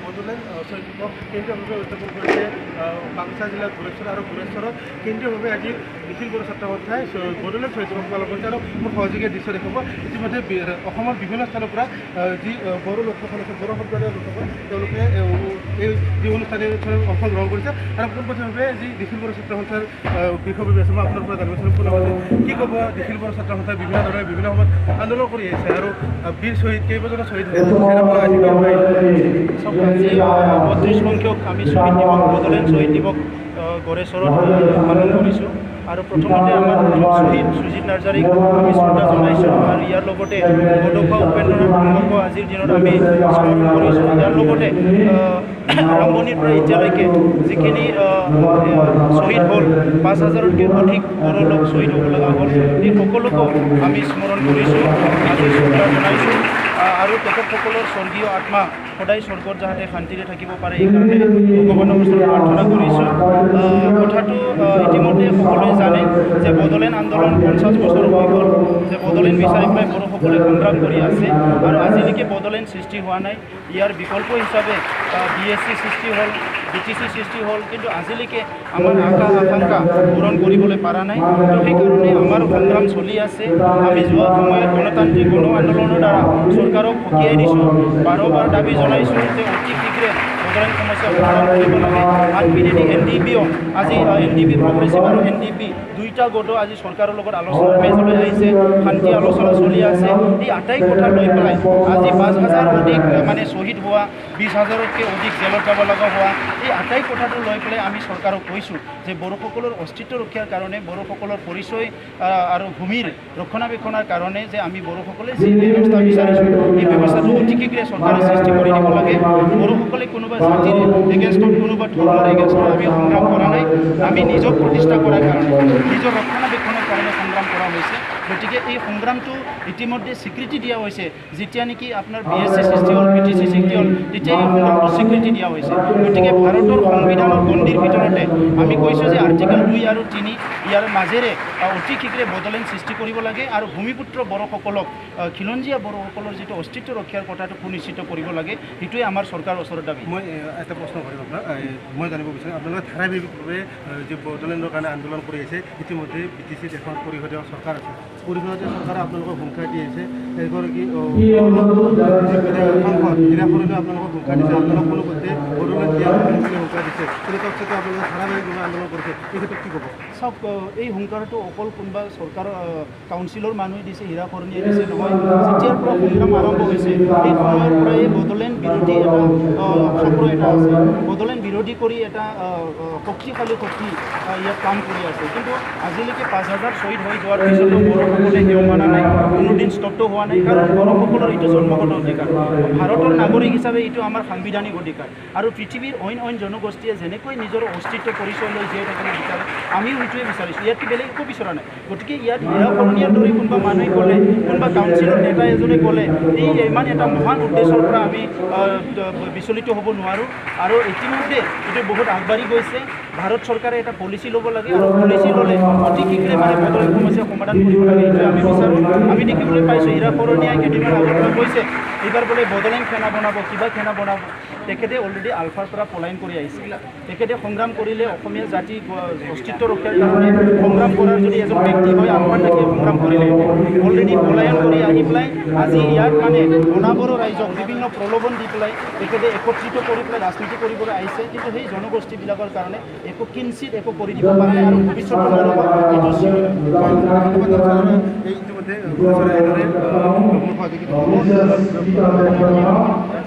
বড়োলেণ্ড শহীদ দিৱস কেন্দ্ৰীয়ভাৱে উদযাপন কৰিছে বাক্সা জিলাৰ গুৰেশ্বৰ আৰু গুৰেশ্বৰত কেন্দ্ৰীয়ভাৱে আজি নিখিল বড়ো ছাত্ৰ সন্থাই বড়োলেণ্ড শহীদ দিৱস পালন কৰিছে আৰু মোৰ সহযোগীয়ে দৃশ্য দেখাব। ইতিমধ্যে অসমৰ বিভিন্ন স্থানৰ পৰা যি বড়ো লোকসকল আছে, বড়ো সম্প্ৰদায়ৰ লোকসকল, তেওঁলোকে এই যি অনুষ্ঠানত অংশগ্ৰহণ কৰিছে আৰু পোনপটীয়াভাৱে যি নিখিল বড়ো ছাত্ৰ সন্থাৰ বিষয়ববীয়া আছে, মই আপোনাৰ পৰা জানিব বিচাৰিম পোনপটীয়াভাৱে কি ক'ব। নিখিল বড়ো ছাত্ৰ সন্থাই বিভিন্ন ধৰণে বিভিন্ন সময়ত আন্দোলন কৰি আহিছে আৰু বীৰ শ্বহীদ কেইবাজনো শ্বহীদ হৈছে। 32 সংখ্যক আমি শ্বহীদ দিৱস বড়োলেণ্ড শ্বহীদ দিৱস গড়েশ্বৰত পালন কৰিছোঁ আৰু প্ৰথমতে আমাৰ শ্বহীদ সুজিত নাৰ্জাৰীক আমি শ্ৰদ্ধা জনাইছোঁ আৰু ইয়াৰ লগতে বডৌফা উপেন্দ্ৰনাথ ব্ৰহ্মক আজিৰ দিনত আমি স্মৰণ কৰিছোঁ। ইয়াৰ লগতে আৰম্ভণিৰ পৰা এতিয়ালৈকে যিখিনি শ্বহীদ হ'ল, 5000তকৈ অধিক বড়ো লোক শ্বহীদ হ'ব লগা হ'ল, এই সকলোকো আমি স্মৰণ কৰিছোঁ, আজি শ্ৰদ্ধা জনাইছোঁ আৰু তেখেতসকলৰ স্বৰ্গীয় আত্মা সদায় স্বৰ্গত যাতে শান্তিৰে থাকিব পাৰে এইকাৰণে ভগৱানৰ ওচৰত প্ৰাৰ্থনা কৰিছোঁ। কথাটো ইতিমধ্যে সকলোৱে জানে যে বড়োলেণ্ড আন্দোলন 50 বছৰ হৈ গ'ল, যে বড়োলেণ্ড বিচাৰি পেলাই বড়োসকলে সংগ্ৰাম কৰি আছে আৰু আজিলৈকে বড়োলেণ্ড সৃষ্টি হোৱা নাই। ইয়াৰ বিকল্প হিচাপে BSC সৃষ্টি হ'ল, BTC সৃষ্টি হ'ল, কিন্তু আজিলৈকে আমাৰ আকাংক্ষা পূৰণ কৰিবলৈ পৰা নাই। তো সেইকাৰণে আমাৰ সংগ্ৰাম চলি আছে। আমি যোৱা সময়ত গণতান্ত্ৰিক গণ আন্দোলনৰ দ্বাৰা চৰকাৰক সকীয়াই দিছোঁ, বাৰবাৰ দাবী জনাইছোঁ যে অতি শীঘ্ৰে বড়োলেণ্ড সমস্যা সমাধান কৰিব লাগে। আনপিনেদি NDPও আজি NDP প্ৰগ্ৰেছিভ আৰু NDP দুইটা গোটও আজি চৰকাৰৰ লগত আলোচনাৰ মেজলৈ আহিছে, শান্তি আলোচনা চলি আছে। এই আটাই কথা লৈ পেলাই আজি 5000 অধিক মানে শ্বহীদ হোৱা, 20000তকৈ অধিক জেলত যাব লগা হোৱা, এই আটাই কথাটো লৈ পেলাই আমি চৰকাৰক কৈছোঁ যে বড়োসকলৰ অস্তিত্ব ৰক্ষাৰ কাৰণে, বড়োসকলৰ পৰিচয় আৰু ভূমিৰ ৰক্ষণাবেক্ষণৰ কাৰণে যে আমি বড়োসকলে যি ব্যৱস্থা বিচাৰিছোঁ, এই ব্যৱস্থাটো অতি শীঘ্ৰে চৰকাৰে সৃষ্টি কৰি দিব লাগে। বড়োসকলে কোনোবা জাতিৰ এগেইনষ্টত, কোনোবা ধৰ্মৰ এগেইনষ্টত আমি সংগ্ৰাম কৰা নাই। আমি নিজক প্ৰতিষ্ঠা কৰাৰ কাৰণে, নিজৰ ৰক্ষণাবেক্ষণৰ কাৰণে সংগ্ৰাম কৰা হৈছে। গতিকে এই সংগ্ৰামটো ইতিমধ্যে স্বীকৃতি দিয়া হৈছে। যেতিয়া নেকি আপোনাৰ BSC সৃষ্টি হ'ল, BTC সৃষ্টি হ'ল, তেতিয়া এই সংগ্ৰামটো স্বীকৃতি দিয়া হৈছে। গতিকে ভাৰতৰ সংবিধানৰ গণ্ডিৰ ভিতৰতে আমি কৈছোঁ যে আৰ্টিকেল 2 আৰু 3 ইয়াৰ মাজেৰে অতি শীঘ্ৰে বড়োলেণ্ড সৃষ্টি কৰিব লাগে আৰু ভূমিপুত্ৰ বড়োসকলক, খিলঞ্জীয়া বড়োসকলৰ যিটো অস্তিত্ব ৰক্ষাৰ কথাটো সুনিশ্চিত কৰিব লাগে, সেইটোৱে আমাৰ চৰকাৰৰ ওচৰত দাবী। মই এটা প্ৰশ্ন কৰিম আপোনাক, মই জানিব বিচাৰিম আপোনালোকে ধাৰাবাহিকভাৱে যি বড়োলেণ্ডৰ কাৰণে আন্দোলন কৰি আহিছে, ইতিমধ্যে BTCত এখন পৰিষদীয় চৰকাৰ আছে, পৰিষদীয় চৰকাৰে আপোনালোকক হুংকাৰ দি আহিছে। এগৰাকী সাংসদ হীৰাখৰণে আপোনালোকক হুংকাৰ দিছে, আপোনালোক কোনো পধ্যে বড়োলেণ্ড দিয়া বুলি হুংকাৰ দিছে। তেনেকুৱা ক্ষেত্ৰত আপোনালোকে ধাৰাবাহিকভাৱে আন্দোলন কৰিছে, এই ক্ষেত্ৰত কি ক'ব? চাওক, এই হুংকাৰটো অকল কোনোবা চৰকাৰৰ কাউন্সিলৰ মানুহে দিছে, হীৰাখৰণীয়ে দিছে নহয়। যেতিয়াৰ পৰা সংগ্ৰাম আৰম্ভ হৈছে সেই সময়ৰ পৰাই বড়োলেণ্ড বিৰোধী এটা চক্ৰ এটা আছে, বড়োলেণ্ড বিৰোধী কৰি এটা শক্তিশালী শক্তি ইয়াত কাম কৰি আছে। কিন্তু আজিলৈকে 5000 শ্বহীদ হৈ যোৱাৰ পিছতো বড়োসকলে সেও মানা নাই, কোনোদিন স্তব্ধ হোৱা নাই। কাৰণ বড়োসকলৰ এইটো জন্মগত অধিকাৰ, ভাৰতৰ নাগৰিক হিচাপে এইটো আমাৰ সাংবিধানিক অধিকাৰ। আৰু পৃথিৱীৰ অইন জনগোষ্ঠীয়ে যেনেকৈ নিজৰ অস্তিত্ব পৰিচয় লৈ জীয়াই থাকিব বিচাৰে, আমিও সেইটোৱে বিচাৰিছোঁ। ইয়াত বেলেগ একো বিচৰা নাই। গতিকে ইয়াত হীৰাখৰণীয়াৰ দৰে কোনোবা মানুহে ক'লে, কোনোবা কাউন্সিলৰ নেতা এজনে ক'লে, এই ইমান এটা মহান উদ্দেশ্যৰ পৰা আমি বিচলিত হ'ব নোৱাৰোঁ। আৰু ইতিমধ্যে এইটো বহুত আগবাঢ়ি গৈছে। ভাৰত চৰকাৰে এটা পলিচি ল'ব লাগে আৰু পলিচি ল'লে অতি শীঘ্ৰে মানে বড়োলেণ্ড সমস্যা সমাধান কৰিব লাগে, এইটোৱে আমি বিচাৰোঁ। আমি দেখিবলৈ পাইছোঁ হীৰাখৰণীয়াই কেইদিনমান আগৰ পৰা কৈছে এইবাৰ বোলে বড়োলেণ্ড খানা বনাব, কিবা খানা বনাব। তেখেতে অলৰেডি আলফাৰ পৰা পলায়ন কৰি আহিছিল। তেখেতে সংগ্ৰাম কৰিলে অসমীয়া জাতি অস্তিত্ব ৰক্ষাৰ কাৰণে সংগ্ৰাম কৰাৰ যদি এজন ব্যক্তি হয়, আলফাৰ তাকে সংগ্ৰাম কৰিলে অলৰেডি পলায়ন কৰি আহি পেলাই আজি ইয়াত মানে বনাবৰো ৰাইজক বিভিন্ন প্ৰলোভন দি পেলাই তেখেতে একত্ৰিত কৰি পেলাই ৰাজনীতি কৰিবলৈ আহিছে। কিন্তু সেই জনগোষ্ঠীবিলাকৰ কাৰণে একো কিঞ্চিত একো কৰি দিব পৰা নাই আৰু ভৱিষ্যত ইতিমধ্যে